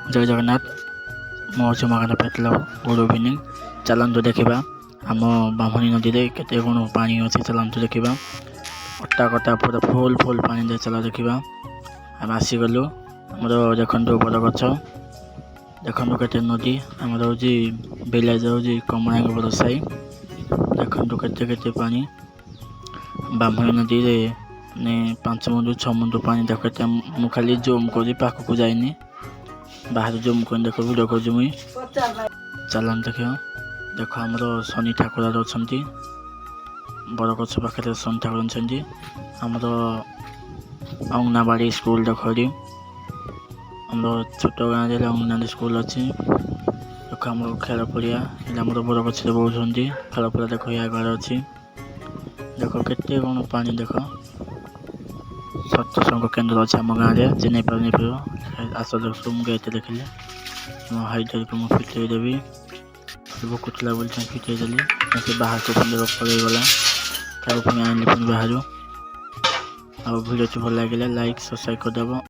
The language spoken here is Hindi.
जय जगन्नाथ मो सुमाकांत पेटला गुड इवनिंग चलतु देखा आम ब्राह्मणी नदी में केते कौन पानी अच्छी चलतु देखा अटा कटा पूरा फुल फुल पानी दे चला देखा आम आसीगलु आमर देखु बड़ गछ देखु के नदी आमर हूँ विलेज हूँ कमलांग साई देखु के पानी ब्राह्मणी नदी ने 5 मुंडू 6 मुंडू पानी देख मु खाली जूम कर पाखक जाइनी बाहर जूम कर देख वीडियो कर मुई चलान देख देख आमर शनि ठाकुर अच्छा बड़ गछ पाखे शनि ठाकुर अच्छा आमर अंगनाबाड़ी स्कूल देख आम छोट गाँव अंगनाबाड़ी स्कूल अच्छी देख आम खेल पड़िया बड़ गछ बहुत खेल पड़िया देख या अच्छी देख के कौन पानी देख सत्संग केन्द्र अच्छे आम गाँव में जे नहीं पार आस देख मुझे देखिले हाइट मुझे फिटे देवी भुकुला बोलते फिटे देली बाहर को पड़े गला पुणी आनी बाहर आ भिडियो भल लगे लाइक सब्सक्राइब करदेव।